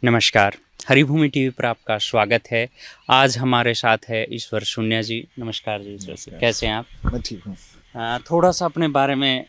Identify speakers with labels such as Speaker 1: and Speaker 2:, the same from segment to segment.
Speaker 1: नमस्कार। हरिभूमि टीवी पर आपका स्वागत है। आज हमारे साथ है ईश्वर शून्य जी। नमस्कार जी ईश्वर जी, कैसे हैं आप?
Speaker 2: मैं ठीक हूँ।
Speaker 1: थोड़ा-सा अपने बारे में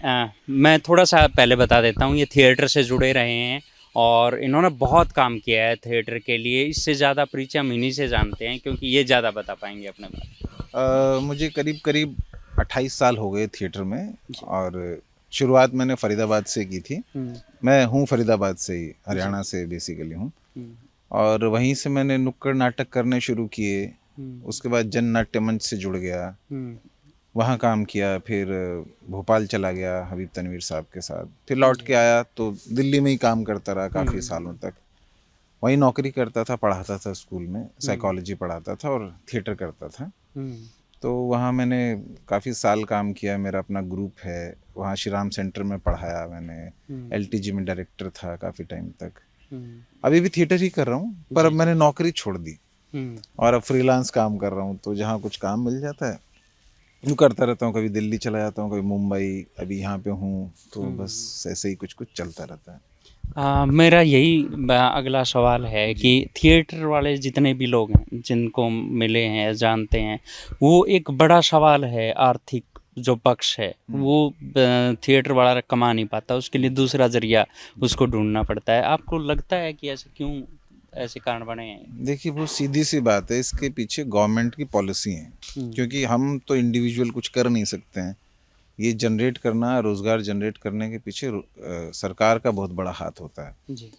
Speaker 1: मैं थोड़ा-सा पहले बता देता हूँ। ये थिएटर से जुड़े रहे हैं और इन्होंने बहुत काम किया है थिएटर के लिए। इससे ज़्यादा परिचय हम इन्हीं से जानते हैं क्योंकि ये ज़्यादा बता पाएँगे अपने बारे
Speaker 2: मुझे करीब-करीब 28 साल हो गए थिएटर में
Speaker 1: में। जी।
Speaker 2: और शुरुआत मैंने फ़रीदाबाद से की थी।
Speaker 1: हुँ,
Speaker 2: मैं हूँ फ़रीदाबाद से ही,
Speaker 1: जी।
Speaker 2: हरियाणा से बेसिकली हूँ
Speaker 1: हुँ,
Speaker 2: और वहीं से मैंने नुक्कड़ नाटक करने शुरू किए।
Speaker 1: हुँ,
Speaker 2: उसके बाद जन नाट्य मंच से जुड़ गया,
Speaker 1: हुँ,
Speaker 2: वहाँ काम किया, फिर भोपाल चला गया हबीब तनवीर साहब के साथ। फिर लौट
Speaker 1: जी।
Speaker 2: के आया तो दिल्ली में ही काम करता रहा काफ़ी सालों
Speaker 1: हुँ,
Speaker 2: तक। वहीं नौकरी करता था, पढ़ाता था स्कूल में,
Speaker 1: हुँ,
Speaker 2: साइकोलॉजी पढ़ाता था और थिएटर करता था।
Speaker 1: हुँ,
Speaker 2: तो वहाँ मैंने काफ़ी साल काम किया। मेरा अपना ग्रुप है, वहाँ श्री राम सेंटर में पढ़ाया मैंने।
Speaker 1: हुँ,
Speaker 2: एलटीजी में डायरेक्टर था काफ़ी टाइम तक।
Speaker 1: हुँ,
Speaker 2: अभी भी थिएटर ही कर रहा हूँ, पर अब
Speaker 1: जी, जी।
Speaker 2: मैंने नौकरी छोड़ दी
Speaker 1: हुँ,
Speaker 2: और अब फ्रीलांस काम कर रहा हूँ। तो जहाँ कुछ काम मिल जाता है यूँ करता रहता हूँ। कभी दिल्ली चला जाता हूँ, कभी मुंबई, अभी यहाँ पे हूँ। तो
Speaker 1: हुँ।
Speaker 2: बस ऐसे ही कुछ कुछ चलता रहता है।
Speaker 1: मेरा यही अगला सवाल है कि
Speaker 2: जी।
Speaker 1: थिएटर वाले जितने भी लोग हैं जिनको मिले हैं या जानते हैं, वो एक बड़ा सवाल है आर्थिक जो पक्ष है
Speaker 2: हम्म,
Speaker 1: वो थिएटर वाला कमा नहीं पाता, उसके लिए दूसरा जरिया
Speaker 2: जी।
Speaker 1: उसको ढूंढना पड़ता है। आपको लगता है कि ऐसे क्यों ऐसे कारण बने हैं?
Speaker 2: देखिए, वो सीधी सी बात है, इसके पीछे गवर्नमेंट की पॉलिसी है।
Speaker 1: हम्म,
Speaker 2: क्योंकि हम तो इंडिविजुअल कुछ कर नहीं सकते हैं। ये जनरेट करना, रोज़गार जनरेट करने के पीछे सरकार का बहुत बड़ा हाथ होता है।
Speaker 1: जी।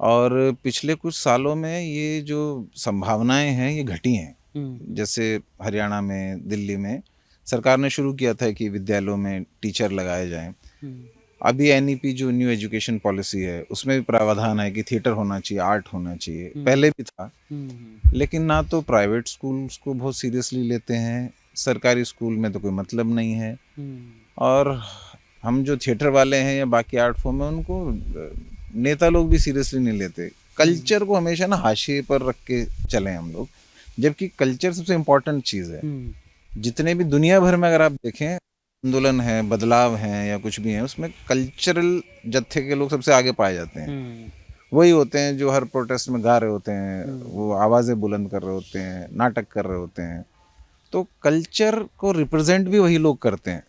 Speaker 2: और पिछले कुछ सालों में ये जो संभावनाएं हैं ये घटी हैं।
Speaker 1: हम्म,
Speaker 2: जैसे हरियाणा में, दिल्ली में सरकार ने शुरू किया था कि विद्यालयों में टीचर लगाए जाएं।
Speaker 1: हम्म,
Speaker 2: अभी एनईपी जो न्यू एजुकेशन पॉलिसी है उसमें भी प्रावधान है कि थिएटर होना चाहिए, आर्ट होना चाहिए।
Speaker 1: हम्म,
Speaker 2: पहले भी था,
Speaker 1: हम्म,
Speaker 2: लेकिन ना तो प्राइवेट स्कूल उसको बहुत सीरियसली लेते हैं, सरकारी स्कूल में तो कोई मतलब नहीं है।
Speaker 1: हम्म,
Speaker 2: और हम जो थिएटर वाले हैं या बाकी आर्ट फॉर्म में उनको नेता लोग भी सीरियसली नहीं लेते।
Speaker 1: हम्म,
Speaker 2: कल्चर को हमेशा ना हाशिए पर रख के चलें हम लोग, जबकि कल्चर सबसे इम्पोर्टेंट चीज़ है।
Speaker 1: हम्म,
Speaker 2: जितने भी दुनिया भर में अगर आप देखें आंदोलन है, बदलाव हैं या कुछ भी है, उसमें कल्चरल जत्थे के लोग सबसे आगे पाए जाते हैं।
Speaker 1: हम्म,
Speaker 2: वही होते हैं जो हर प्रोटेस्ट में गा रहे होते हैं, वो
Speaker 1: हम्म,
Speaker 2: आवाज़ें बुलंद कर रहे होते हैं, नाटक कर रहे होते हैं। तो कल्चर को रिप्रेजेंट भी वही लोग करते हैं।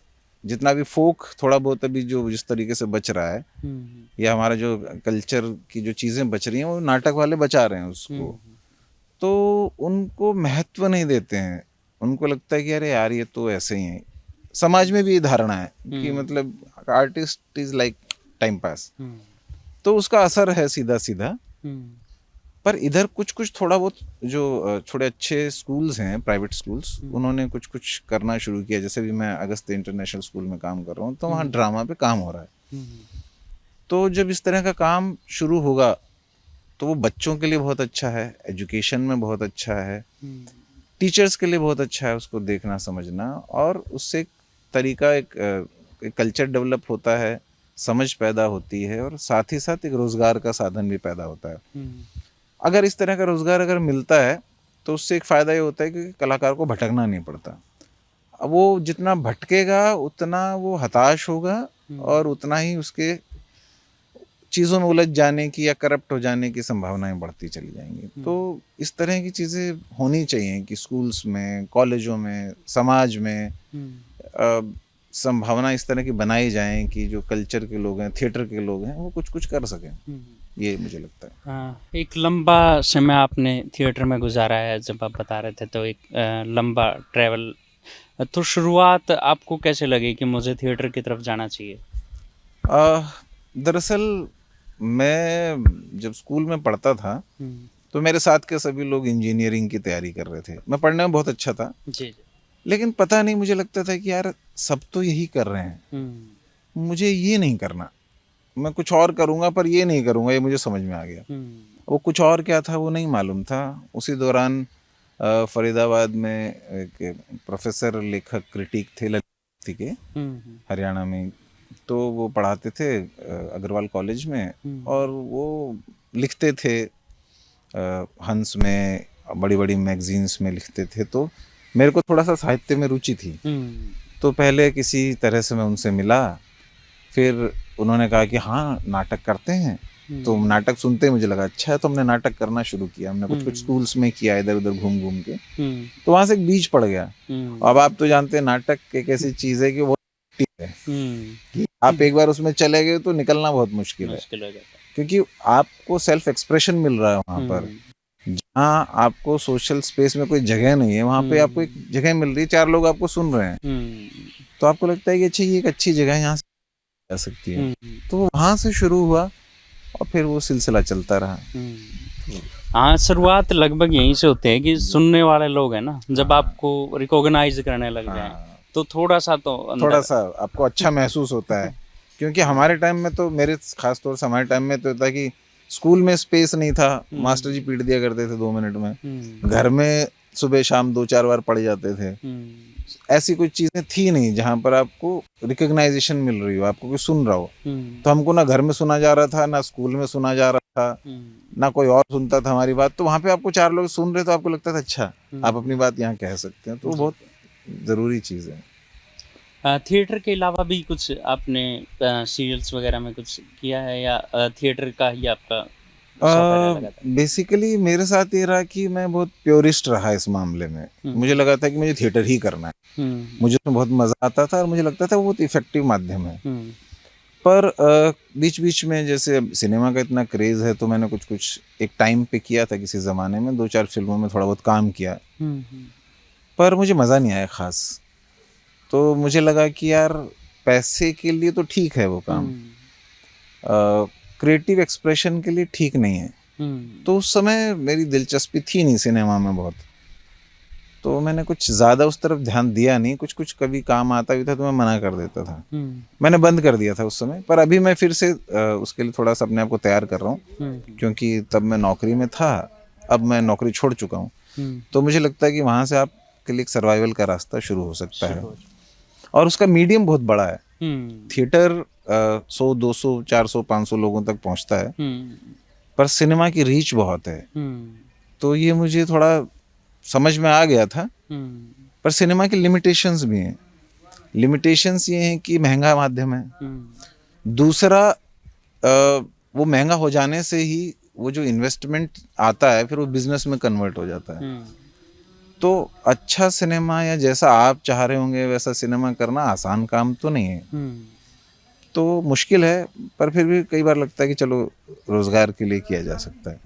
Speaker 2: जितना भी फोक थोड़ा बहुत अभी जो जिस तरीके से बच रहा है,
Speaker 1: हम्म,
Speaker 2: या हमारा जो कल्चर की जो चीज़ें बच रही हैं वो नाटक वाले बचा रहे हैं उसको।
Speaker 1: हम्म,
Speaker 2: तो उनको महत्व नहीं देते हैं। उनको लगता है कि अरे यार ये तो ऐसे ही है। समाज में भी ये धारणा है कि
Speaker 1: हम्म,
Speaker 2: मतलब artist is like time pass.
Speaker 1: Hmm,
Speaker 2: तो उसका असर है सीधा सीधा।
Speaker 1: हम्म,
Speaker 2: पर इधर कुछ कुछ थोड़ा बहुत जो थोड़े अच्छे स्कूल्स हैं, प्राइवेट स्कूल्स,
Speaker 1: हम्म,
Speaker 2: उन्होंने कुछ कुछ करना शुरू किया। जैसे भी मैं अगस्त इंटरनेशनल स्कूल में काम कर रहा हूँ, तो वहाँ
Speaker 1: हम्म,
Speaker 2: ड्रामा पे काम हो रहा है।
Speaker 1: हम्म,
Speaker 2: तो जब इस तरह का काम शुरू होगा तो वो बच्चों के लिए बहुत अच्छा है, एजुकेशन में बहुत अच्छा है,
Speaker 1: हम्म,
Speaker 2: टीचर्स के लिए बहुत अच्छा है उसको देखना समझना। और उससे एक तरीका, एक कल्चर डेवलप होता है, समझ पैदा होती है और साथ ही साथ एक रोज़गार का साधन भी पैदा होता है।
Speaker 1: हम्म,
Speaker 2: अगर इस तरह का रोज़गार अगर मिलता है तो उससे एक फ़ायदा ये होता है कि कलाकार को भटकना नहीं पड़ता। अब वो जितना भटकेगा उतना वो हताश होगा
Speaker 1: हम्म,
Speaker 2: और उतना ही उसके चीज़ों में उलझ जाने की या करप्ट हो जाने की संभावनाएं बढ़ती चली जाएंगी। तो
Speaker 1: हम्म,
Speaker 2: इस तरह की चीज़ें होनी चाहिए कि स्कूल्स में, कॉलेजों में, समाज में
Speaker 1: हम्म,
Speaker 2: अ, संभावना इस तरह की बनाई जाएं कि जो कल्चर के लोग हैं, थिएटर के लोग हैं, वो कुछ कुछ कर सकें।
Speaker 1: हम्म।
Speaker 2: ये मुझे लगता है।
Speaker 1: एक लंबा समय आपने थिएटर में गुजारा है, जब आप बता रहे थे तो एक लंबा ट्रैवल। तो शुरुआत आपको कैसे लगी कि मुझे थिएटर की तरफ जाना चाहिए?
Speaker 2: अ, दरअसल मैं जब स्कूल में पढ़ता था
Speaker 1: हुँ,
Speaker 2: तो मेरे साथ के सभी लोग इंजीनियरिंग की तैयारी कर रहे थे। मैं पढ़ने में बहुत अच्छा था,
Speaker 1: जी, जी।
Speaker 2: लेकिन पता नहीं मुझे लगता था कि यार सब तो यही कर रहे हैं,
Speaker 1: हुँ,
Speaker 2: मुझे ये नहीं करना। मैं कुछ और करूँगा पर ये नहीं करूँगा, ये मुझे समझ में आ गया।
Speaker 1: हुँ,
Speaker 2: वो कुछ और क्या था वो नहीं मालूम था। उसी दौरान फरीदाबाद में एक प्रोफेसर, लेखक, क्रिटिक थे ललित के,
Speaker 1: हुँ, हुँ,
Speaker 2: हरियाणा में। तो वो पढ़ाते थे अग्रवाल कॉलेज में।
Speaker 1: हुँ,
Speaker 2: और वो लिखते थे हंस में, बड़ी बड़ी मैगजीन्स में लिखते थे। तो मेरे को थोड़ा सा साहित्य में रुचि थी।
Speaker 1: हुँ,
Speaker 2: तो पहले किसी तरह से मैं उनसे मिला, फिर उन्होंने कहा कि हाँ नाटक करते हैं। तो नाटक सुनते ही मुझे लगा अच्छा है, तो हमने नाटक करना शुरू किया। हमने कुछ कुछ स्कूल्स में किया, इधर उधर घूम घूम के, तो वहां से एक बीज पड़ गया। अब आप तो जानते हैं नाटक एक ऐसी चीज है कि वो है कि आप एक बार उसमें चले गए तो निकलना बहुत मुश्किल है, क्योंकि आपको सेल्फ एक्सप्रेशन मिल रहा है वहां पर। जहाँ आपको सोशल स्पेस में कोई जगह नहीं है, वहां पे आपको एक जगह मिल रही है, 4 लोग आपको सुन रहे हैं, तो आपको लगता है कि अच्छा ये एक अच्छी जगह है, यहाँ से जा सकती है। तो वहां से शुरू हुआ और फिर वो सिलसिला चलता रहा।
Speaker 1: हाँ, शुरुआत लगभग यहीं से होती है कि सुनने वाले लोग हैं ना, जब आपको रिकॉग्नाइज करने लग जाएं, तो थोड़ा सा
Speaker 2: थोड़ा सा आपको अच्छा महसूस होता है। क्योंकि हमारे टाइम में तो, मेरे खास तौर से हमारे टाइम में तो था कि स्कूल में स्पेस नहीं था, मास्टर जी पीट दिया करते थे 2 मिनट में, घर में सुबह शाम 2-4 बार पढ़ जाते थे। ऐसी कोई चीजें थी नहीं जहाँ पर आपको रिकग्नाइजेशन मिल रही हो, आपको कोई सुन रहा हो। तो हमको ना घर में सुना जा रहा था, ना स्कूल में सुना जा रहा था, ना कोई और सुनता था हमारी बात। तो वहाँ पे आपको 4 लोग सुन रहे, तो आपको लगता था अच्छा आप अपनी बात यहाँ कह सकते हैं। तो बहुत ज़रूरी चीज़ है।
Speaker 1: थिएटर के अलावा भी कुछ आपने सीरियल्स वगैरह में कुछ किया है, या थिएटर का ही आपका शौक है लगातार?
Speaker 2: बेसिकली मेरे साथ ये रहा कि मैं बहुत प्योरिस्ट रहा इस मामले में। मुझे लगा था कि मुझे थिएटर ही करना है, मुझे उसमें बहुत मज़ा आता था और मुझे लगता था वो बहुत इफेक्टिव माध्यम है। पर बीच बीच में जैसे अब सिनेमा का इतना क्रेज़ है, तो मैंने कुछ कुछ एक टाइम पे किया था, किसी ज़माने में 2-4 फिल्मों में थोड़ा बहुत काम किया, पर मुझे मज़ा नहीं आया ख़ास। तो मुझे लगा कि यार पैसे के लिए तो ठीक है वो काम, क्रिएटिव एक्सप्रेशन के लिए ठीक नहीं है। तो उस समय मेरी दिलचस्पी थी नहीं सिनेमा में बहुत, तो मैंने कुछ ज़्यादा उस तरफ ध्यान दिया नहीं। कुछ कुछ कभी काम आता भी था तो मैं मना कर देता था, मैंने बंद कर दिया था उस समय। पर अभी मैं फिर से उसके लिए थोड़ा सा अपने आप को तैयार कर रहा हूँ, क्योंकि तब मैं नौकरी में था, अब मैं नौकरी छोड़ चुका हूँ। तो मुझे लगता है कि वहाँ से आपके लिए एक सर्वाइवल का रास्ता शुरू हो सकता है, और उसका मीडियम बहुत बड़ा है। थिएटर 100, 200, 400, 500 लोगों तक पहुँचता है, पर सिनेमा की रीच बहुत है। तो ये मुझे थोड़ा समझ में आ गया था। पर सिनेमा की लिमिटेशंस भी हैं। लिमिटेशंस ये हैं कि महंगा माध्यम है। दूसरा, वो महंगा हो जाने से ही वो जो इन्वेस्टमेंट आता है फिर वो बिजनेस में कन्वर्ट हो जाता है। तो अच्छा सिनेमा, या जैसा आप चाह रहे होंगे वैसा सिनेमा करना आसान काम तो नहीं है। तो मुश्किल है, पर फिर भी कई बार लगता है कि चलो रोजगार के लिए किया जा सकता है।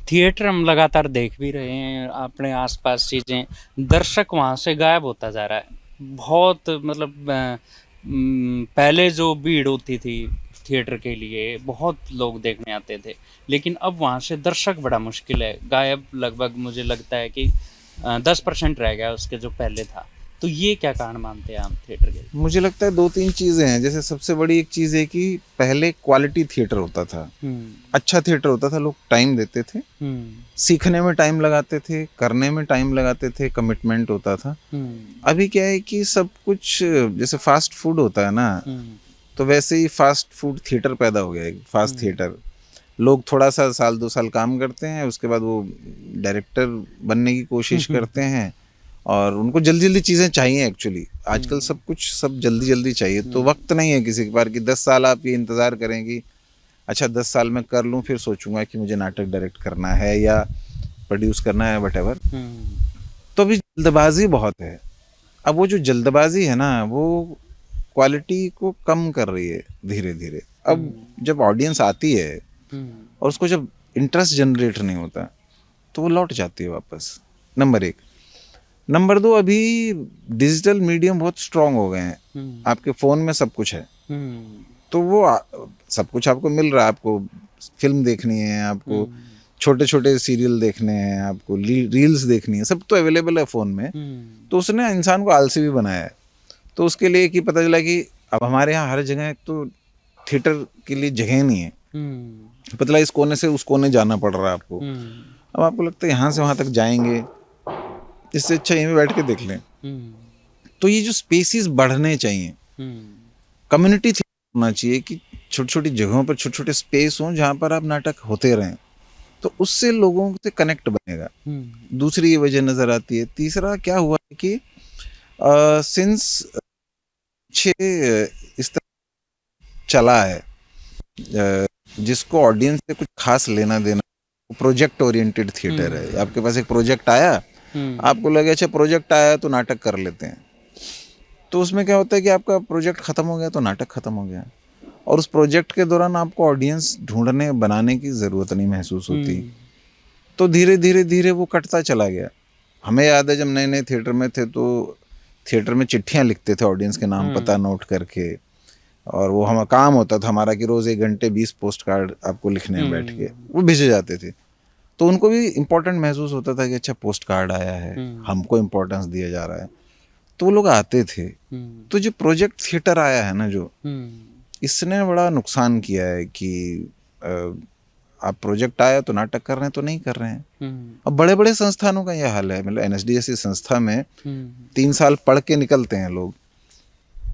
Speaker 1: थिएटर हम लगातार देख भी रहे हैं, अपने आसपास चीज़ें, दर्शक वहाँ से गायब होता जा रहा है बहुत। मतलब पहले जो भीड़ होती थी थिएटर के लिए, बहुत लोग देखने आते थे, लेकिन अब वहाँ से दर्शक बड़ा मुश्किल है, गायब लगभग मुझे लगता है कि 10% रह गया उसके जो पहले था। तो ये क्या कारण मानते हैं आप थिएटर के?
Speaker 2: मुझे लगता है 2-3 चीज़ें हैं। जैसे सबसे बड़ी एक चीज़ है कि पहले क्वालिटी थिएटर होता था, अच्छा थिएटर होता था, लोग टाइम देते थे, सीखने में टाइम लगाते थे, करने में टाइम लगाते थे, कमिटमेंट होता था। अभी क्या है कि सब कुछ जैसे फास्ट फूड होता है ना, तो वैसे ही फास्ट फूड थिएटर पैदा हो गया है, फास्ट थिएटर। लोग थोड़ा सा 1-2 साल काम करते हैं, उसके बाद वो डायरेक्टर बनने की कोशिश करते हैं, और उनको जल्दी जल्दी चीज़ें चाहिए। एक्चुअली आजकल सब कुछ सब जल्दी जल्दी चाहिए, तो वक्त नहीं है किसी के पास कि 10 साल आप ये इंतज़ार करेंगी, अच्छा 10 साल में कर लूँ, फिर सोचूंगा कि मुझे नाटक डायरेक्ट करना है या प्रोड्यूस करना है, वटेवर। तो अभी जल्दबाजी बहुत है। अब वो जो जल्दबाजी है ना, वो क्वालिटी को कम कर रही है धीरे धीरे। अब जब ऑडियंस आती है और उसको जब इंटरेस्ट जनरेट नहीं होता, तो वो लौट जाती है वापस, नंबर 1। नंबर 2, अभी डिजिटल मीडियम बहुत स्ट्रांग हो गए हैं। आपके फ़ोन में सब कुछ है, तो वो सब कुछ आपको मिल रहा है। आपको फिल्म देखनी है, आपको छोटे छोटे सीरियल देखने हैं, आपको रील्स देखनी है, सब तो अवेलेबल है फ़ोन में। तो उसने इंसान को आलसी भी बनाया है। तो उसके लिए कि पता चला कि अब हमारे यहाँ हर जगह तो थिएटर के लिए जगह नहीं है, पता चला इस कोने से उस कोने जाना पड़ रहा है आपको। अब आपको लगता है यहाँ से वहाँ तक जाएंगे, इससे अच्छा यहीं पे बैठ के देख लें। तो ये जो स्पेसिस बढ़ने चाहिए, कम्युनिटी थिएटर होना चाहिए कि छोटी छोटी जगहों पर छोटे छोटे स्पेस हों जहाँ पर आप नाटक होते रहें, तो उससे लोगों से कनेक्ट बनेगा। दूसरी ये वजह नज़र आती है। तीसरा क्या हुआ है कि सिंस इस तरह चला है जिसको ऑडियंस से कुछ खास लेना देना, वो प्रोजेक्ट ओरिएंटेड थिएटर है। आपके पास एक प्रोजेक्ट आया, आपको लगे अच्छा प्रोजेक्ट आया तो नाटक कर लेते हैं, तो उसमें क्या होता है कि आपका प्रोजेक्ट खत्म हो गया तो नाटक खत्म हो गया, और उस प्रोजेक्ट के दौरान आपको ऑडियंस ढूंढने बनाने की ज़रूरत नहीं महसूस होती। तो धीरे धीरे धीरे वो कटता चला गया। हमें याद है जब नए नए थिएटर में थे तो थिएटर में चिट्ठियाँ लिखते थे ऑडियंस के नाम पता नोट करके, और वो हम काम होता था हमारा कि रोज़ 1 घंटे 20 पोस्ट कार्ड आपको लिखने हैं बैठ के, वो भेजे जाते थे। तो उनको भी इम्पोर्टेंट महसूस होता था कि अच्छा पोस्ट कार्ड आया है, हमको इम्पोर्टेंस दिया जा रहा है, तो वो लोग आते थे। तो जो प्रोजेक्ट थिएटर आया है ना, जो इसने बड़ा नुकसान किया है कि आप प्रोजेक्ट आया तो नाटक कर रहे हैं तो नहीं कर रहे हैं। अब बड़े बड़े संस्थानों का यह हाल है, मतलब एनएसडी जैसी संस्था में 3 साल पढ़ के निकलते हैं लोग,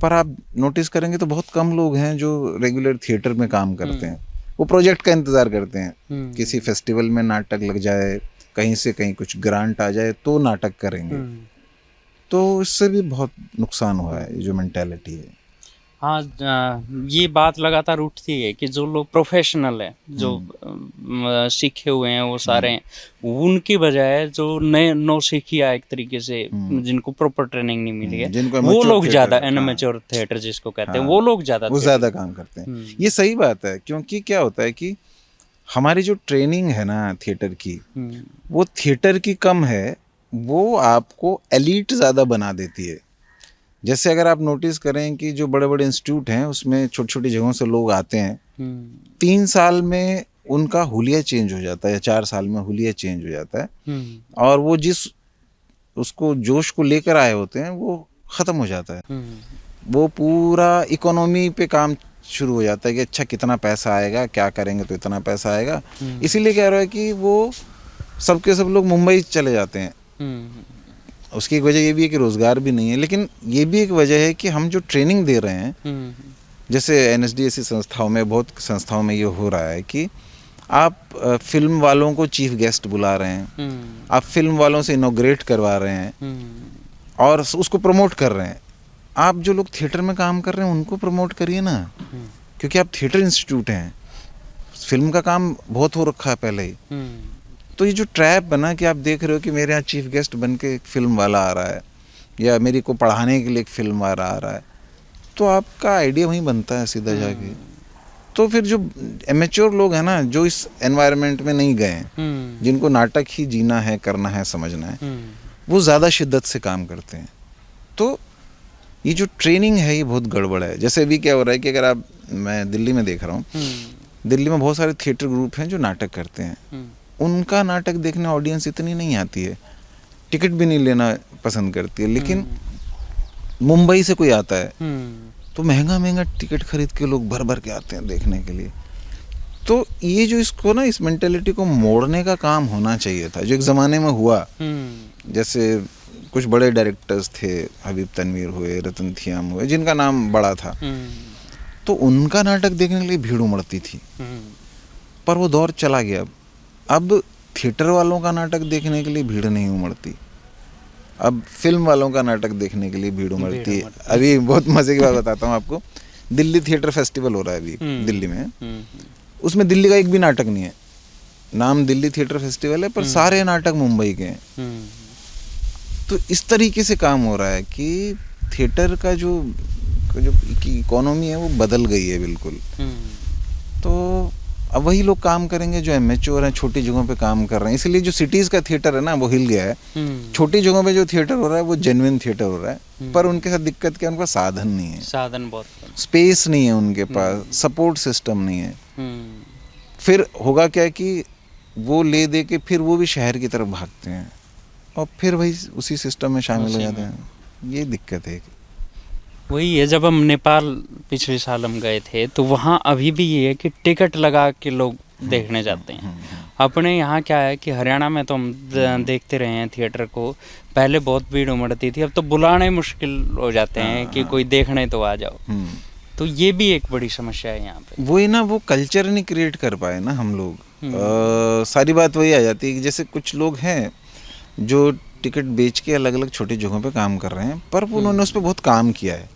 Speaker 2: पर आप नोटिस करेंगे तो बहुत कम लोग हैं जो रेगुलर थिएटर में काम करते हैं। वो प्रोजेक्ट का इंतज़ार करते हैं, किसी फेस्टिवल में नाटक लग जाए, कहीं से कहीं कुछ ग्रांट आ जाए तो नाटक करेंगे। तो इससे भी बहुत नुकसान हुआ है, ये जो मेंटालिटी है।
Speaker 1: हाँ, ये बात लगातार उठती है कि जो लोग प्रोफेशनल हैं, जो सीखे हुए हैं वो सारे हैं, उनकी बजाय जो नए नौसिखिया एक तरीके से जिनको प्रॉपर ट्रेनिंग नहीं मिली है, वो लोग ज़्यादा एमेच्योर थिएटर जिसको कहते हैं, वो लोग ज़्यादा
Speaker 2: काम करते हैं। ये सही बात है, क्योंकि क्या होता है कि हमारी जो ट्रेनिंग है ना थिएटर की, वो थिएटर की कम है, वो आपको एलीट ज़्यादा बना देती है। जैसे अगर आप नोटिस करें कि जो बड़े बड़े इंस्टीट्यूट हैं उसमें छोटी छोटी जगहों से लोग आते हैं, 3 साल में उनका हुलिया चेंज हो जाता है, या 4 साल में हुलिया चेंज हो जाता है, और वो जिस उसको जोश को लेकर आए होते हैं वो ख़त्म हो जाता है। वो पूरा इकोनॉमी पे काम शुरू हो जाता है कि अच्छा कितना पैसा आएगा, क्या करेंगे तो इतना पैसा आएगा। इसीलिए कह रहा है कि वो सबके सब लोग मुंबई चले जाते हैं। उसकी एक वजह ये भी है कि रोज़गार भी नहीं है, लेकिन ये भी एक वजह है कि हम जो ट्रेनिंग दे रहे हैं, जैसे एनएसडी ऐसी संस्थाओं में, बहुत संस्थाओं में ये हो रहा है कि आप फिल्म वालों को चीफ गेस्ट बुला रहे हैं, आप फिल्म वालों से इनॉग्रेट करवा रहे हैं और उसको प्रमोट कर रहे हैं। आप जो लोग थिएटर में काम कर रहे हैं उनको प्रमोट करिए ना, क्योंकि आप थिएटर इंस्टीट्यूट हैं, फिल्म का काम बहुत हो रखा है पहले ही। तो ये जो ट्रैप बना कि आप देख रहे हो कि मेरे यहाँ चीफ गेस्ट बन के एक फिल्म वाला आ रहा है, या मेरे को पढ़ाने के लिए एक फिल्म वाला आ रहा है, तो आपका आइडिया वहीं बनता है सीधा जाके। तो फिर जो एमेच्योर लोग हैं ना, जो इस एनवायरनमेंट में नहीं गए, जिनको नाटक ही जीना है, करना है, समझना है, वो ज़्यादा शिद्दत से काम करते हैं। तो ये जो ट्रेनिंग है ये बहुत गड़बड़ है। जैसे अभी क्या हो रहा है कि अगर आप, मैं दिल्ली में देख रहा हूँ, दिल्ली में बहुत सारे थिएटर ग्रुप हैं जो नाटक करते हैं, उनका नाटक देखने ऑडियंस इतनी नहीं आती है, टिकट भी नहीं लेना पसंद करती है। लेकिन मुंबई से कोई आता है तो महंगा महंगा टिकट खरीद के लोग भर भर के आते हैं देखने के लिए। तो ये जो इसको ना, इस मेंटेलिटी को मोड़ने का काम होना चाहिए था, जो एक ज़माने में हुआ। जैसे कुछ बड़े डायरेक्टर्स थे, हबीब तनवीर हुए, रतन थियाम हुए, जिनका नाम बड़ा था, तो उनका नाटक देखने के लिए भीड़ उमड़ती थी, पर वो दौर चला गया। अब थिएटर वालों का नाटक देखने के लिए भीड़ नहीं उमड़ती, अब फिल्म वालों का नाटक देखने के लिए भीड़ उमड़ती है। अभी बहुत मज़े की बात बताता हूँ आपको, दिल्ली थिएटर फेस्टिवल हो रहा है अभी दिल्ली में, उसमें दिल्ली का एक भी नाटक नहीं है, नाम दिल्ली थिएटर फेस्टिवल है, पर सारे नाटक मुंबई के हैं। तो इस तरीके से काम हो रहा है कि थिएटर का जो इकोनॉमी है वो बदल गई है बिल्कुल। तो अब वही लोग काम करेंगे जो एमेच्योर हैं, छोटी जगहों पे काम कर रहे हैं। इसलिए जो सिटीज़ का थिएटर है ना वो हिल गया है। छोटी जगहों पे जो थिएटर हो रहा है वो जेन्युइन थिएटर हो रहा है, पर उनके साथ दिक्कत क्या है, उनका साधन नहीं है,
Speaker 1: साधन बहुत,
Speaker 2: स्पेस नहीं है उनके पास, सपोर्ट सिस्टम नहीं है। फिर होगा क्या कि वो ले दे के फिर वो भी शहर की तरफ भागते हैं और फिर वही उसी सिस्टम में शामिल हो जाते हैं। ये दिक्कत है।
Speaker 1: वही है, जब हम नेपाल पिछले साल हम गए थे तो वहाँ अभी भी ये है कि टिकट लगा के लोग देखने जाते हैं। अपने यहाँ क्या है कि हरियाणा में तो हम देखते रहे हैं थिएटर को, पहले बहुत भीड़ उमड़ती थी, अब तो बुलाने मुश्किल हो जाते हैं कि कोई देखने तो आ जाओ। तो ये भी एक बड़ी समस्या है यहाँ पे।
Speaker 2: वही ना, वो कल्चर नहीं क्रिएट कर पाए ना हम लोग। सारी बात वही आ जाती है कि जैसे कुछ लोग हैं जो टिकट बेच के अलग अलग छोटी जगहों पे काम कर रहे हैं, पर उन्होंने उस पर बहुत काम किया है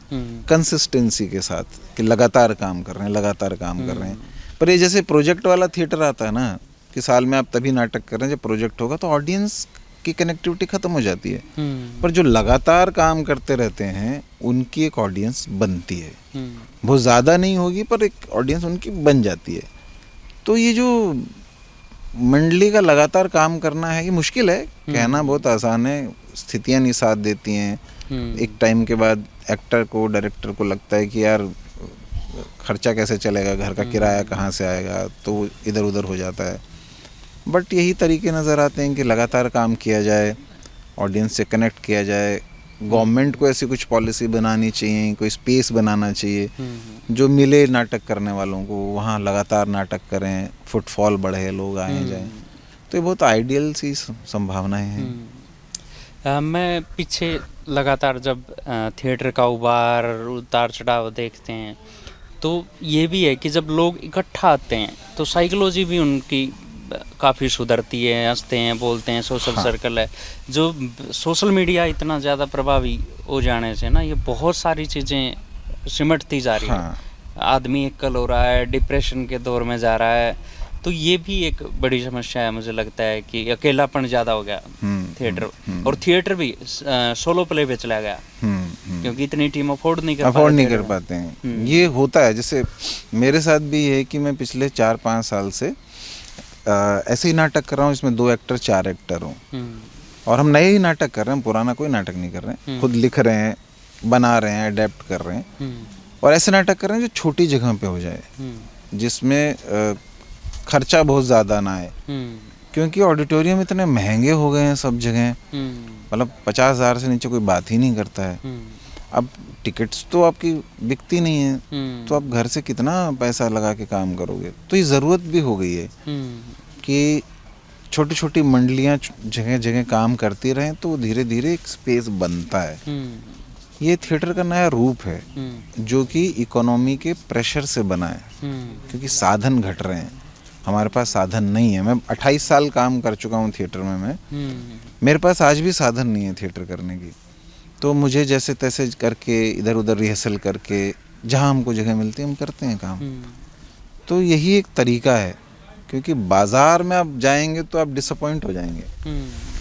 Speaker 2: कंसिस्टेंसी के साथ, कि लगातार काम कर रहे हैं, लगातार काम कर रहे हैं। पर ये जैसे प्रोजेक्ट वाला थिएटर आता है ना कि साल में आप तभी नाटक कर रहे हैं जब प्रोजेक्ट होगा, तो ऑडियंस की कनेक्टिविटी ख़त्म हो जाती है। पर जो लगातार काम करते रहते हैं उनकी एक ऑडियंस बनती है, बहुत ज़्यादा नहीं होगी पर एक ऑडियंस उनकी बन जाती है। तो ये जो मंडली का लगातार काम करना है ये मुश्किल है, कहना बहुत आसान है, स्थितियाँ नहीं साथ देती हैं। एक टाइम के बाद एक्टर को, डायरेक्टर को लगता है कि यार खर्चा कैसे चलेगा, घर का किराया कहाँ से आएगा, तो इधर उधर हो जाता है। बट यही तरीके नज़र आते हैं कि लगातार काम किया जाए, ऑडियंस से कनेक्ट किया जाए। गवर्नमेंट को ऐसी कुछ पॉलिसी बनानी चाहिए, कोई स्पेस बनाना चाहिए जो मिले नाटक करने वालों को, वहाँ लगातार नाटक करें, फुटफॉल बढ़े, लोग आए जाएं। तो ये बहुत आइडियल सी संभावनाएं हैं।
Speaker 1: मैं पीछे लगातार जब थिएटर का उतार चढ़ाव देखते हैं तो ये भी है कि जब लोग इकट्ठा आते हैं तो साइकोलॉजी भी उनकी काफ़ी सुधरती है, हंसते हैं, बोलते हैं, सोशल सर्कल है। जो सोशल मीडिया इतना ज़्यादा प्रभावी हो जाने से ना ये बहुत सारी चीज़ें सिमटती जा रही है। आदमी एकल हो रहा है, डिप्रेशन के दौर में जा रहा है, तो ये भी एक बड़ी समस्या है। मुझे लगता है कि अकेलापन ज़्यादा हो गया थिएटर, और थिएटर भी सोलो प्ले पे चला गया क्योंकि इतनी टीम अफोर्ड नहीं कर
Speaker 2: पाते हैं। ये होता है, जैसे मेरे साथ भी है कि मैं पिछले 4-5 साल से ऐसे ही नाटक कर रहा हूँ, इसमें 2 एक्टर 4 एक्टर हूँ, और हम नए ही नाटक कर रहे हैं, पुराना कोई नाटक नहीं कर रहे हैं, खुद लिख रहे हैं, बना रहे हैं, अडेप्ट कर रहे हैं, और ऐसे नाटक कर रहे हैं जो छोटी जगह पे हो जाए, जिसमें खर्चा बहुत ज़्यादा ना आए, क्योंकि ऑडिटोरियम इतने महंगे हो गए हैं सब जगह, मतलब 50,000 से नीचे कोई बात ही नहीं करता है। अब टिकट्स तो आपकी बिकती नहीं है, तो आप घर से कितना पैसा लगा के काम करोगे। तो ये ज़रूरत भी हो गई है कि छोटी छोटी मंडलियाँ जगह जगह काम करती रहें, तो धीरे धीरे एक स्पेस बनता है। ये थिएटर का नया रूप है जो कि इकोनॉमी के प्रेशर से बना है, क्योंकि साधन घट रहे हैं, हमारे पास साधन नहीं है। मैं 28 साल काम कर चुका हूँ थिएटर में, मेरे पास आज भी साधन नहीं है थिएटर करने की। तो मुझे जैसे तैसे करके इधर उधर रिहर्सल करके जहाँ हमको जगह मिलती है हम करते हैं काम। तो यही एक तरीका है, क्योंकि बाज़ार में आप जाएंगे तो आप डिसअपॉइंट हो जाएंगे,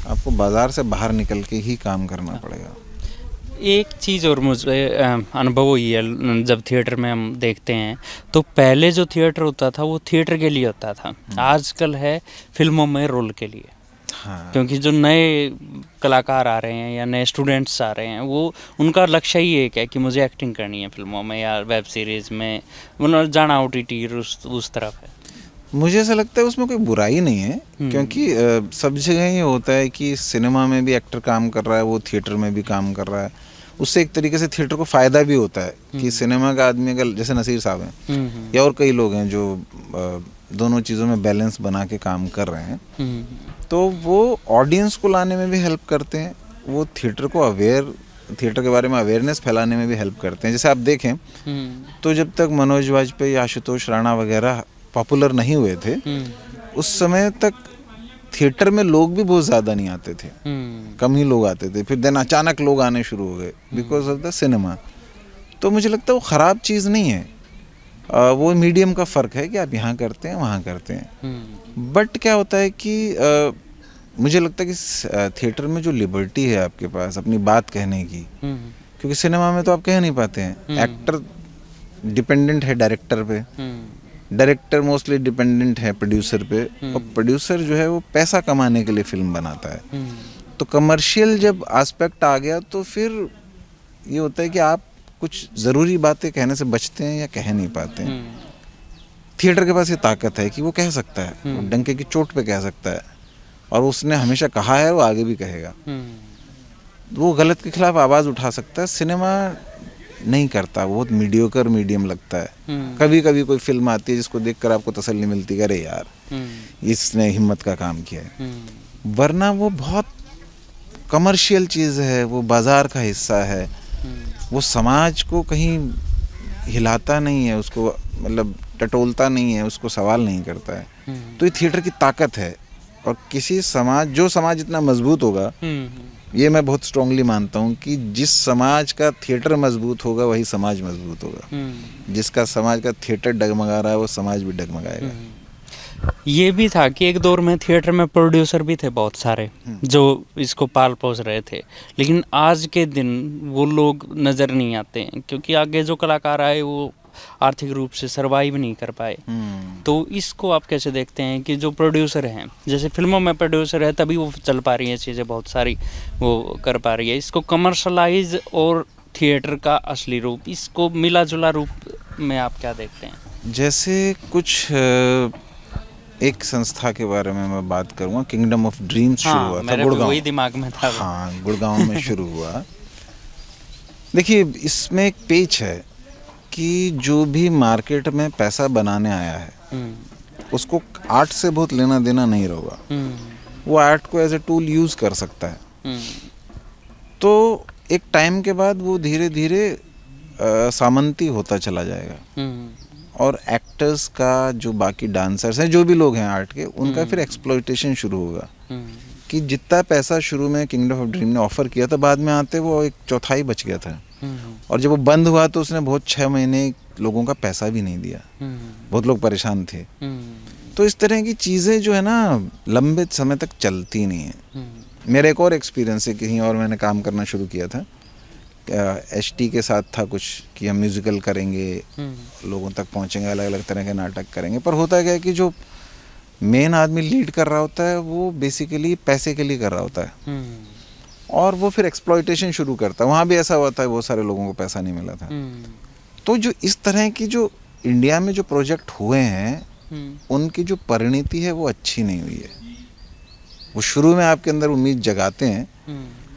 Speaker 2: आपको बाज़ार से बाहर निकल के ही काम करना पड़ेगा।
Speaker 1: एक चीज़ और मुझे अनुभव हुई है, जब थिएटर में हम देखते हैं तो पहले जो थिएटर होता था वो थिएटर के लिए होता था, आजकल है फिल्मों में रोल के लिए।
Speaker 2: हाँ।
Speaker 1: क्योंकि जो नए कलाकार आ रहे हैं या नए स्टूडेंट्स आ रहे हैं, वो उनका लक्ष्य ही एक है कि मुझे एक्टिंग करनी है फिल्मों में या वेब सीरीज़ में, मतलब जाना OTT उस तरफ है।
Speaker 2: मुझे ऐसा लगता है उसमें कोई बुराई नहीं है, क्योंकि सब जगह ये होता है कि सिनेमा में भी एक्टर काम कर रहा है, वो थिएटर में भी काम कर रहा है, उससे एक तरीके से थिएटर को फ़ायदा भी होता है कि सिनेमा का आदमी अगर, जैसे नसीर साहब हैं या और कई लोग हैं जो दोनों चीज़ों में बैलेंस बना के काम कर रहे हैं, तो वो ऑडियंस को लाने में भी हेल्प करते हैं, वो थिएटर के बारे में अवेयरनेस फैलाने में भी हेल्प करते हैं। जैसे आप देखें तो जब तक मनोज वाजपेयी, आशुतोष राणा वगैरह पॉपुलर नहीं हुए थे, उस समय तक थिएटर में लोग भी बहुत ज़्यादा नहीं आते थे, कम ही लोग आते थे। फिर देन अचानक लोग आने शुरू हो गए बिकॉज ऑफ द सिनेमा। तो मुझे लगता है वो ख़राब चीज़ नहीं है, वो मीडियम का फ़र्क है कि आप यहाँ करते हैं वहाँ करते हैं। बट क्या होता है कि मुझे लगता है कि थिएटर में जो लिबर्टी है आपके पास अपनी बात कहने की, क्योंकि सिनेमा में तो आप कह नहीं पाते हैं, एक्टर डिपेंडेंट है डायरेक्टर पे, डायरेक्टर मोस्टली डिपेंडेंट है प्रोड्यूसर पे, और प्रोड्यूसर जो है वो पैसा कमाने के लिए फिल्म बनाता है। तो कमर्शियल जब एस्पेक्ट आ गया तो फिर ये होता है कि आप कुछ ज़रूरी बातें कहने से बचते हैं या कह नहीं पाते हैं। थिएटर के पास ये ताकत है कि वो कह सकता है, वो डंके की चोट पे कह सकता है, और उसने हमेशा कहा है वो आगे भी कहेगा, वो गलत के खिलाफ आवाज़ उठा सकता है। सिनेमा नहीं करता, बहुत मीडियोकर मीडियम लगता है। कभी कभी कोई फिल्म आती है जिसको देखकर आपको तसल्ली मिलती है, अरे यार इसने हिम्मत का काम किया है, वरना वो बहुत कमर्शियल चीज़ है, वो बाज़ार का हिस्सा है, वो समाज को कहीं हिलाता नहीं है, उसको मतलब टटोलता नहीं है, उसको सवाल नहीं करता है। तो ये थिएटर की ताकत है, और किसी समाज, जो समाज इतना मजबूत होगा ये मैं बहुत स्ट्रांगली मानता हूँ कि जिस समाज का थिएटर मजबूत होगा वही समाज मजबूत होगा। जिसका समाज का थिएटर डगमगा रहा है वो समाज भी डगमगाएगा।
Speaker 1: ये भी था कि एक दौर में थिएटर में प्रोड्यूसर भी थे बहुत सारे जो इसको पाल पोस रहे थे, लेकिन आज के दिन वो लोग नज़र नहीं आते हैं क्योंकि आगे जो कलाकार आए वो आर्थिक रूप से सर्वाइव नहीं कर पाए। तो इसको आप कैसे देखते हैं कि जो प्रोड्यूसर हैं, जैसे फिल्मों में प्रोड्यूसर है तभी वो चल पा रही हैं चीज़ें, बहुत सारी वो कर पा रही है, इसको कमर्शलाइज और थिएटर का असली रूप, इसको मिला जुला रूप में आप क्या देखते हैं?
Speaker 2: जैसे कुछ एक संस्था के बारे में मैं बात करूँगा, किंगडम ऑफ ड्रीम्स शुरू हुआ था गुड़गांव।
Speaker 1: वही दिमाग में था।
Speaker 2: हाँ, गुड़गांव में शुरू हुआ। देखिए इसमें एक पेच है कि जो भी मार्केट में पैसा बनाने आया है उसको आर्ट से बहुत लेना देना नहीं होगा। वो आर्ट को एज ए टूल यूज़ कर सकता है। तो एक टाइम के बाद वो धीरे धीरे सामंती होता चला जाएगा और एक्टर्स का, जो बाकी डांसर्स हैं, जो भी लोग हैं आर्ट के, उनका फिर एक्सप्लॉयटेशन शुरू होगा कि जितना पैसा शुरू में किंगडम ऑफ ड्रीम ने ऑफर किया था, बाद में आते वो एक चौथाई बच गया था। और जब वो बंद हुआ तो उसने बहुत 6 महीने लोगों का पैसा भी नहीं दिया। बहुत लोग परेशान थे। तो इस तरह की चीज़ें जो है ना लंबे समय तक चलती नहीं है। मेरा एक और एक्सपीरियंस है, कहीं और मैंने काम करना शुरू किया था, HT के साथ था कुछ कि हम म्यूज़िकल करेंगे, लोगों तक पहुंचेंगे, अलग अलग तरह के नाटक करेंगे। पर होता क्या है कि जो मेन आदमी लीड कर रहा होता है वो बेसिकली पैसे के लिए कर रहा होता है और वो फिर एक्सप्लॉयटेशन शुरू करता है। वहाँ भी ऐसा हुआ था, बहुत सारे लोगों को पैसा नहीं मिला था। तो जो इस तरह की जो इंडिया में जो प्रोजेक्ट हुए हैं उनकी जो परिणति है वो अच्छी नहीं हुई है। वो शुरू में आपके अंदर उम्मीद जगाते हैं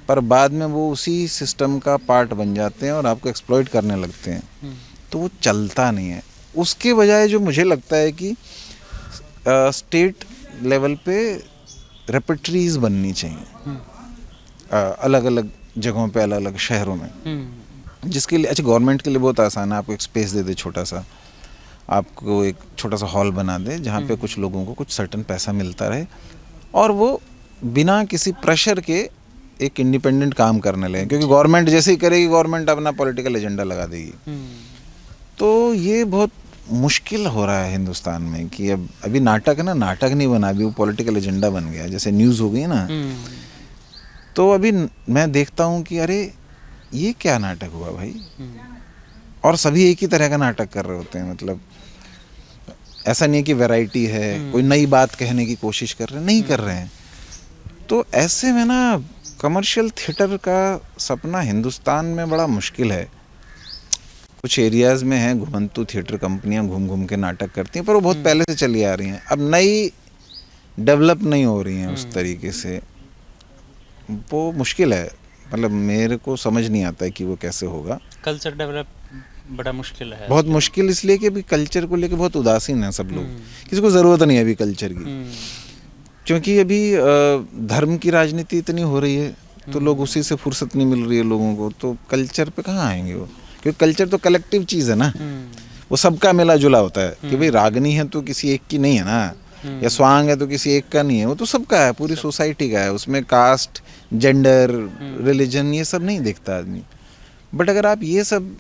Speaker 2: पर बाद में वो उसी सिस्टम का पार्ट बन जाते हैं और आपको एक्सप्लॉइट करने लगते हैं। तो वो चलता नहीं है। उसके बजाय जो मुझे लगता है कि स्टेट लेवल पे रेपर्टरीज बननी चाहिए, अलग अलग जगहों पे, अलग अलग शहरों में, जिसके लिए अच्छा गवर्नमेंट के लिए बहुत आसान है। आपको एक स्पेस दे दे छोटा सा, आपको एक छोटा सा हॉल बना दे जहाँ पे कुछ लोगों को कुछ सर्टेन पैसा मिलता रहे और वो बिना किसी प्रेशर के एक इंडिपेंडेंट काम करने लगे। क्योंकि गवर्नमेंट जैसे ही करेगी, गवर्नमेंट अपना पॉलिटिकल एजेंडा लगा देगी। तो ये बहुत मुश्किल हो रहा है हिंदुस्तान में कि अब अभी नाटक है ना, नाटक नहीं बना, अभी वो पॉलिटिकल एजेंडा बन गया। जैसे न्यूज़ हो गई ना, तो अभी मैं देखता हूँ कि अरे ये क्या नाटक हुआ भाई, और सभी एक ही तरह का नाटक कर रहे होते हैं। मतलब ऐसा नहीं है कि वैरायटी है, कोई नई बात कहने की कोशिश कर रहे हैं, नहीं कर रहे हैं। तो ऐसे में ना कमर्शियल थिएटर का सपना हिंदुस्तान में बड़ा मुश्किल है। कुछ एरियाज़ में हैं घुमंतु थिएटर कंपनियां घूम घूम के नाटक करती हैं, पर वो बहुत पहले से चली आ रही हैं, अब नई डेवलप नहीं हो रही हैं उस तरीके से। वो मुश्किल है, मतलब मेरे को समझ नहीं आता है कि वो कैसे होगा।
Speaker 1: कल्चर डेवलप बड़ा मुश्किल है,
Speaker 2: बहुत मुश्किल इसलिए कि अभी कल्चर को लेके बहुत उदासीन है सब लोग। किसी को ज़रूरत नहीं है अभी कल्चर की, क्योंकि अभी धर्म की राजनीति इतनी हो रही है तो लोग उसी से फुर्सत नहीं मिल रही है लोगों को। तो कल्चर पे कहाँ आएंगे वो, क्योंकि कल्चर तो कलेक्टिव चीज़ है ना, वो सबका मिला जुला होता है। कि भाई रागनी है तो किसी एक की नहीं है ना, या स्वांग है तो किसी एक का नहीं है, वो तो सबका है, पूरी सोसाइटी का है। उसमें कास्ट, जेंडर, रिलीजन ये सब नहीं देखता आदमी। बट अगर आप ये सब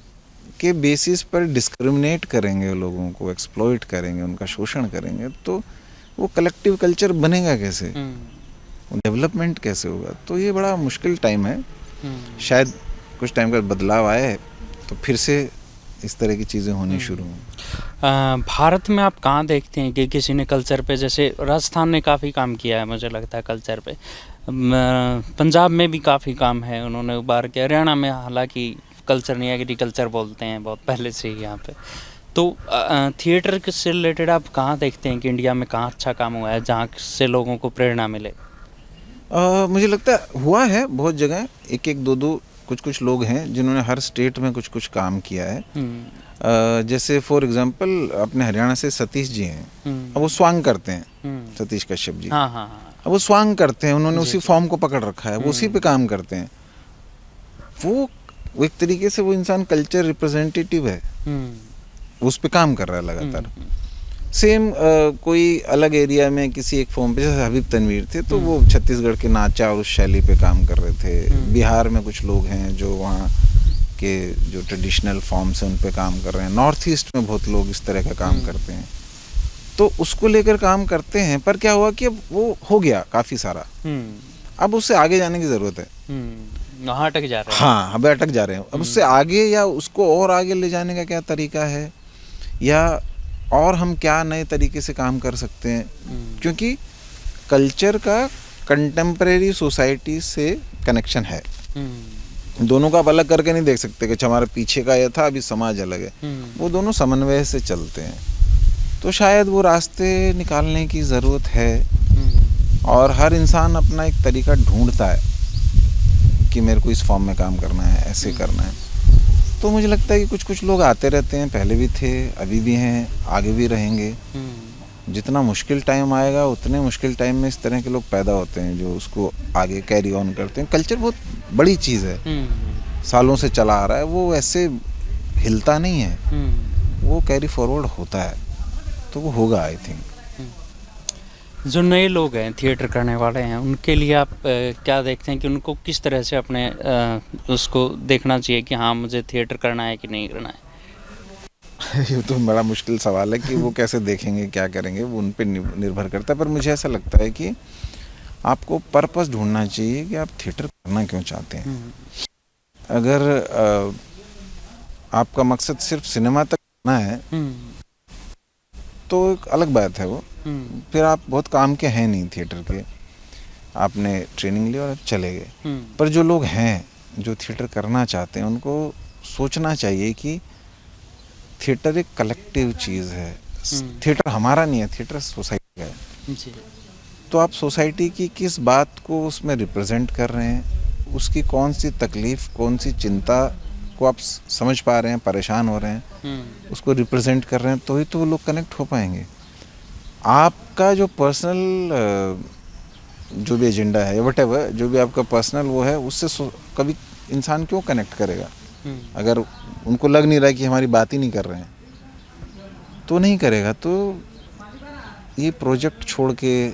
Speaker 2: के बेसिस पर डिस्क्रिमिनेट करेंगे, लोगों को एक्सप्लॉइट करेंगे, उनका शोषण करेंगे, तो वो कलेक्टिव कल्चर बनेगा कैसे, डेवलपमेंट कैसे होगा। तो ये बड़ा मुश्किल टाइम है। शायद कुछ टाइम का बदलाव आए तो फिर से इस तरह की चीज़ें होनी शुरू हों।
Speaker 1: भारत में आप कहाँ देखते हैं कि किसी ने कल्चर पे, जैसे राजस्थान ने काफ़ी काम किया है मुझे लगता है कल्चर पे, पंजाब में भी काफ़ी काम है उन्होंने उबार के, हरियाणा में हालांकि कल्चर नहीं, एग्रीकल्चर बोलते हैं बहुत पहले से ही यहाँ पे। तो थिएटर से रिलेटेड आप कहाँ देखते हैं कि इंडिया में कहाँ अच्छा काम हुआ है जहाँ से लोगों को प्रेरणा मिले?
Speaker 2: मुझे लगता है हुआ है बहुत जगह, एक एक दो दो कुछ कुछ लोग हैं जिन्होंने हर स्टेट में कुछ कुछ काम किया है। जैसे फॉर एग्जांपल अपने हरियाणा से सतीश जी हैं, अब वो स्वांग करते हैं, सतीश कश्यप जी।
Speaker 1: हाँ।
Speaker 2: अब वो स्वांग करते हैं, उन्होंने उसी फॉर्म को पकड़ रखा है, वो उसी पे काम करते हैं। वो एक तरीके से वो इंसान कल्चर रिप्रेजेंटेटिव है, उस पे काम कर रहा है लगातार। सेम कोई अलग एरिया में किसी एक फॉर्म पे, जैसे हबीब तनवीर थे तो वो छत्तीसगढ़ के नाचा और उस शैली पे काम कर रहे थे। बिहार में कुछ लोग हैं जो वहाँ के जो ट्रेडिशनल फॉर्म्स हैं उन पे काम कर रहे हैं। नॉर्थ ईस्ट में बहुत लोग इस तरह का काम करते हैं, तो उसको लेकर काम करते हैं। पर क्या हुआ कि अब वो हो गया काफ़ी सारा, अब उससे आगे जाने की ज़रूरत है।
Speaker 1: वहाँ अटक जा रहे हैं।
Speaker 2: हाँ, अब अटक जा रहे हैं। अब उससे आगे या उसको और आगे ले जाने का क्या तरीका है, या और हम क्या नए तरीके से काम कर सकते हैं, क्योंकि कल्चर का कंटेम्प्रेरी सोसाइटी से कनेक्शन है। दोनों का आप अलग करके नहीं देख सकते कि हमारे पीछे का यह था, अभी समाज अलग है। वो दोनों समन्वय से चलते हैं। तो शायद वो रास्ते निकालने की ज़रूरत है, और हर इंसान अपना एक तरीका ढूंढता है कि मेरे को इस फॉर्म में काम करना है, ऐसे करना है। तो मुझे लगता है कि कुछ कुछ लोग आते रहते हैं, पहले भी थे, अभी भी हैं, आगे भी रहेंगे। जितना मुश्किल टाइम आएगा उतने मुश्किल टाइम में इस तरह के लोग पैदा होते हैं जो उसको आगे कैरी ऑन करते हैं। कल्चर बहुत बड़ी चीज़ है, सालों से चला आ रहा है, वो ऐसे हिलता नहीं है, वो कैरी फॉरवर्ड होता है, तो वो होगा आई थिंक।
Speaker 1: जो नए लोग हैं, थिएटर करने वाले हैं, उनके लिए आप क्या देखते हैं कि उनको किस तरह से अपने उसको देखना चाहिए कि हाँ मुझे थिएटर करना है कि नहीं करना है?
Speaker 2: ये तो बड़ा मुश्किल सवाल है कि वो कैसे देखेंगे, क्या करेंगे, वो उन पे निर्भर करता है। पर मुझे ऐसा लगता है कि आपको पर्पस ढूंढना चाहिए कि आप थिएटर करना क्यों चाहते हैं। अगर आपका मकसद सिर्फ सिनेमा तक करना है तो एक अलग बात है वो, फिर आप बहुत काम के हैं नहीं थिएटर के, आपने ट्रेनिंग ली और आप चले गए। पर जो लोग हैं जो थिएटर करना चाहते हैं, उनको सोचना चाहिए कि थिएटर एक कलेक्टिव चीज़ है। थिएटर हमारा नहीं है, थिएटर सोसाइटी का है।
Speaker 1: जी।
Speaker 2: तो आप सोसाइटी की किस बात को उसमें रिप्रेजेंट कर रहे हैं, उसकी कौन सी तकलीफ़, कौन सी चिंता को आप समझ पा रहे हैं, परेशान हो रहे हैं, उसको रिप्रेजेंट कर रहे हैं, तो ही तो वो लोग कनेक्ट हो पाएंगे। आपका जो पर्सनल जो भी एजेंडा है, व्हाटएवर जो भी आपका पर्सनल वो है, उससे कभी इंसान क्यों कनेक्ट करेगा? अगर उनको लग नहीं रहा कि हमारी बात ही नहीं कर रहे हैं तो नहीं करेगा। तो ये प्रोजेक्ट छोड़ के,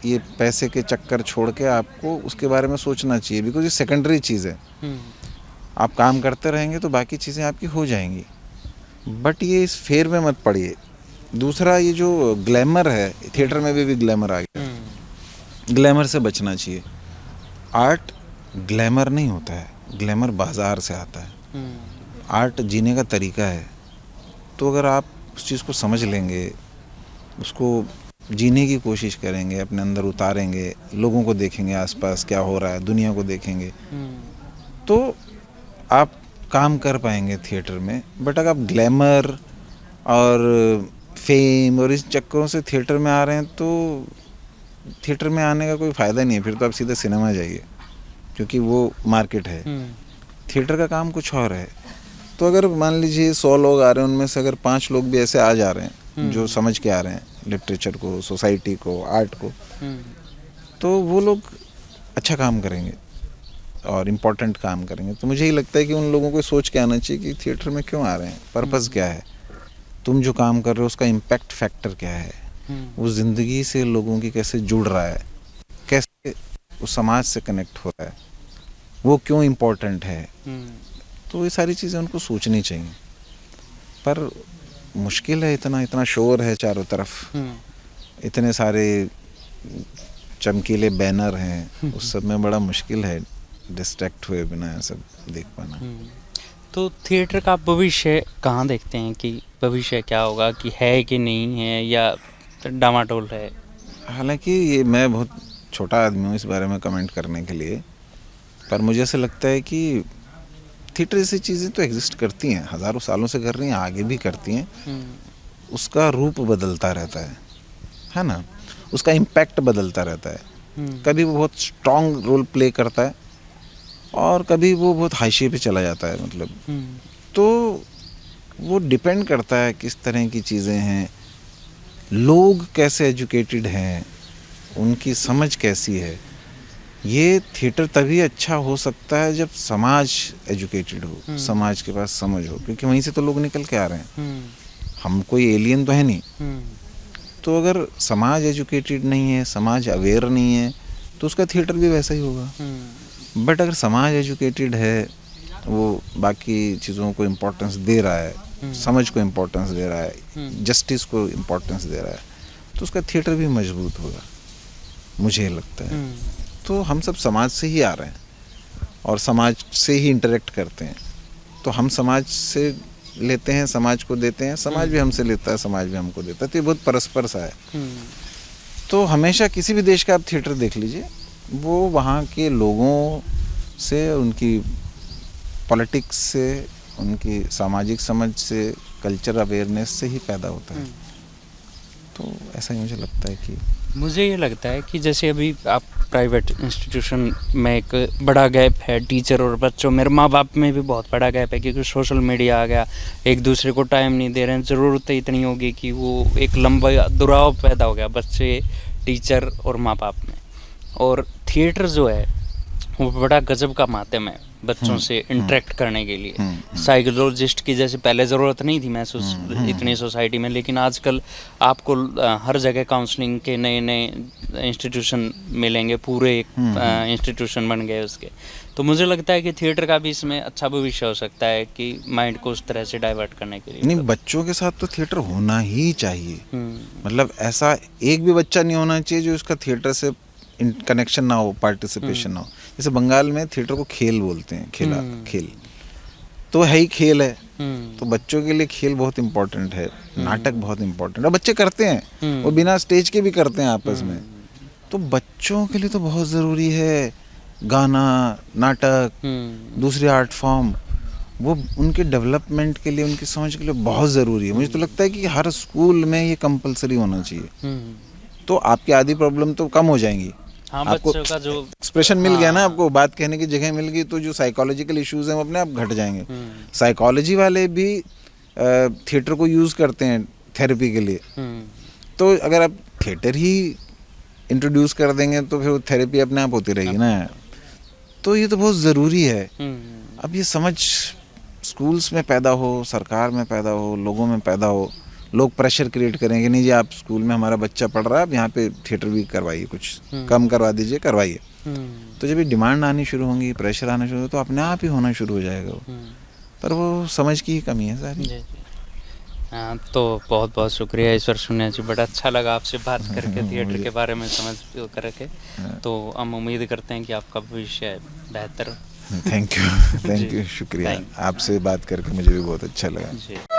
Speaker 2: ये पैसे के चक्कर छोड़ के आपको उसके बारे में सोचना चाहिए, बिकॉज ये सेकेंडरी चीज़ है। आप काम करते रहेंगे तो बाकी चीज़ें आपकी हो जाएंगी, बट ये इस फेर में मत पड़िए। दूसरा, ये जो ग्लैमर है, थिएटर में भी ग्लैमर आ गया, ग्लैमर से बचना चाहिए। आर्ट ग्लैमर नहीं होता है, ग्लैमर बाजार से आता है। आर्ट जीने का तरीका है। तो अगर आप उस चीज़ को समझ लेंगे, उसको जीने की कोशिश करेंगे, अपने अंदर उतारेंगे, लोगों को देखेंगे आसपास क्या हो रहा है, दुनिया को देखेंगे, तो आप काम कर पाएंगे थिएटर में। बट अगर आप ग्लैमर और फेम और इस चक्करों से थिएटर में आ रहे हैं तो थिएटर में आने का कोई फ़ायदा नहीं है। फिर तो आप सीधे सिनेमा जाइए, क्योंकि वो मार्केट है। थिएटर का काम कुछ और है। तो अगर मान लीजिए 100 लोग आ रहे हैं, उनमें से अगर 5 लोग भी ऐसे आ जा रहे हैं जो समझ के आ रहे हैं लिटरेचर को, सोसाइटी को, आर्ट को, तो वो लोग अच्छा काम करेंगे और इम्पोर्टेंट काम करेंगे। तो मुझे ही लगता है कि उन लोगों को सोच के आना चाहिए कि थिएटर में क्यों आ रहे हैं, पर्पस क्या है, तुम जो काम कर रहे हो उसका इम्पैक्ट फैक्टर क्या है, वो ज़िंदगी से लोगों की कैसे जुड़ रहा है, कैसे उस समाज से कनेक्ट हो रहा है, वो क्यों इम्पोर्टेंट है। तो ये सारी चीज़ें उनको सोचनी चाहिए। पर मुश्किल है, इतना शोर है चारों तरफ, इतने सारे चमकीले बैनर हैं, उस सब में बड़ा मुश्किल है डिस्ट्रैक्ट हुए बिना ये सब देख पाना।
Speaker 1: तो थिएटर का भविष्य कहाँ देखते हैं कि भविष्य क्या होगा, कि है कि नहीं है, या डामाडोल है?
Speaker 2: हालांकि ये मैं बहुत छोटा आदमी हूँ इस बारे में कमेंट करने के लिए, पर मुझे ऐसा लगता है कि थिएटर जैसी चीज़ें तो एग्जिस्ट करती हैं, हज़ारों सालों से कर रही हैं, आगे भी करती हैं। उसका रूप बदलता रहता है ना, उसका इम्पैक्ट बदलता रहता है। कभी वो बहुत स्ट्रॉन्ग रोल प्ले करता है और कभी वो बहुत हाशिए पे चला जाता है, मतलब। तो वो डिपेंड करता है किस तरह की चीज़ें हैं, लोग कैसे एजुकेटेड हैं, उनकी समझ कैसी है। ये थिएटर तभी अच्छा हो सकता है जब समाज एजुकेटेड हो, समाज के पास समझ हो, क्योंकि वहीं से तो लोग निकल के आ रहे हैं। हम कोई एलियन तो है नहीं, तो अगर समाज एजुकेटेड नहीं है, समाज अवेयर नहीं है, तो उसका थिएटर भी वैसा ही होगा। बट अगर समाज एजुकेटेड है, वो बाकी चीज़ों को इम्पोर्टेंस दे रहा है, समझ को इम्पोर्टेंस दे रहा है, जस्टिस को इम्पोर्टेंस दे रहा है, तो उसका थिएटर भी मजबूत होगा, मुझे लगता है। तो हम सब समाज से ही आ रहे हैं और समाज से ही इंटरेक्ट करते हैं, तो हम समाज से लेते हैं, समाज को देते हैं, समाज भी हमसे लेता है, समाज भी हमको देता है, तो ये बहुत परस्पर सा है। तो हमेशा किसी भी देश का आप थिएटर देख लीजिए, वो वहाँ के लोगों से, उनकी पॉलिटिक्स से, उनकी सामाजिक समझ से, कल्चर अवेयरनेस से ही पैदा होता है। तो ऐसा ही मुझे लगता है कि
Speaker 1: मुझे ये लगता है कि जैसे अभी आप प्राइवेट इंस्टीट्यूशन में एक बड़ा गैप है टीचर और बच्चों, मेरे माँ बाप में भी बहुत बड़ा गैप है, क्योंकि सोशल मीडिया आ गया, एक दूसरे को टाइम नहीं दे रहे हैं। ज़रूरत इतनी होगी कि वो एक लंबा दुराव पैदा हो गया बच्चे, टीचर और माँ बाप में। और थिएटर जो है वो बड़ा गजब का माध्यम है बच्चों से इंटरेक्ट करने के लिए। साइकोलॉजिस्ट की जैसे पहले ज़रूरत नहीं थी महसूस इतनी सोसाइटी में, लेकिन आजकल आपको हर जगह काउंसलिंग के नए नए इंस्टीट्यूशन मिलेंगे, पूरे एक इंस्टीट्यूशन बन गए उसके। तो मुझे लगता है कि थिएटर का भी इसमें अच्छा भविष्य हो सकता है कि माइंड को उस तरह से डाइवर्ट करने के लिए।
Speaker 2: नहीं, बच्चों के साथ तो थिएटर होना ही चाहिए। मतलब ऐसा एक भी बच्चा नहीं होना चाहिए जो उसका थिएटर से कनेक्शन ना हो, पार्टिसिपेशन ना हो। जैसे बंगाल में थिएटर को खेल बोलते हैं, खेल तो है ही, खेल है। तो बच्चों के लिए खेल बहुत इम्पोर्टेंट है, नाटक बहुत इम्पोर्टेंट है, बच्चे करते हैं, वो बिना स्टेज के भी करते हैं आपस में। तो बच्चों के लिए तो बहुत ज़रूरी है गाना, नाटक, दूसरे आर्ट फॉर्म, वो उनके डेवलपमेंट के लिए, उनकी समझ के लिए बहुत ज़रूरी है। मुझे तो लगता है कि हर स्कूल में ये कंपलसरी होना चाहिए, तो आपकी आधी प्रॉब्लम तो कम हो जाएंगी।
Speaker 1: हाँ,
Speaker 2: आपको
Speaker 1: बच्चों का जो
Speaker 2: एक्सप्रेशन मिल गया ना, आपको बात कहने की जगह मिल गई, तो जो साइकोलॉजिकल इश्यूज हैं वो अपने आप घट जाएंगे। साइकोलॉजी वाले भी थिएटर को यूज़ करते हैं थेरेपी के लिए। तो अगर आप थिएटर ही इंट्रोड्यूस कर देंगे तो फिर थेरेपी अपने आप होती रहेगी ना। तो ये तो बहुत ज़रूरी है। अब ये समझ स्कूल्स में पैदा हो, सरकार में पैदा हो, लोगों में पैदा हो, लोग प्रेशर क्रिएट करेंगे, नहीं जी आप स्कूल में हमारा बच्चा पढ़ रहा है, अब यहाँ पे थिएटर भी करवाइए, कुछ कम करवा दीजिए, करवाइए। तो जब ये डिमांड आनी शुरू होंगी, प्रेशर आना शुरू हो, तो अपने आप ही होना शुरू हो जाएगा वो। पर वो समझ की ही कमी है सारी।
Speaker 1: हाँ, तो बहुत बहुत शुक्रिया ईश्वर शून्य जी, बड़ा अच्छा लगा आपसे बात करके, थिएटर के बारे में समझ करके। तो हम उम्मीद करते हैं कि आपका भविष्य बेहतर।
Speaker 2: थैंक यू, शुक्रिया। आपसे बात करके मुझे भी बहुत अच्छा लगा।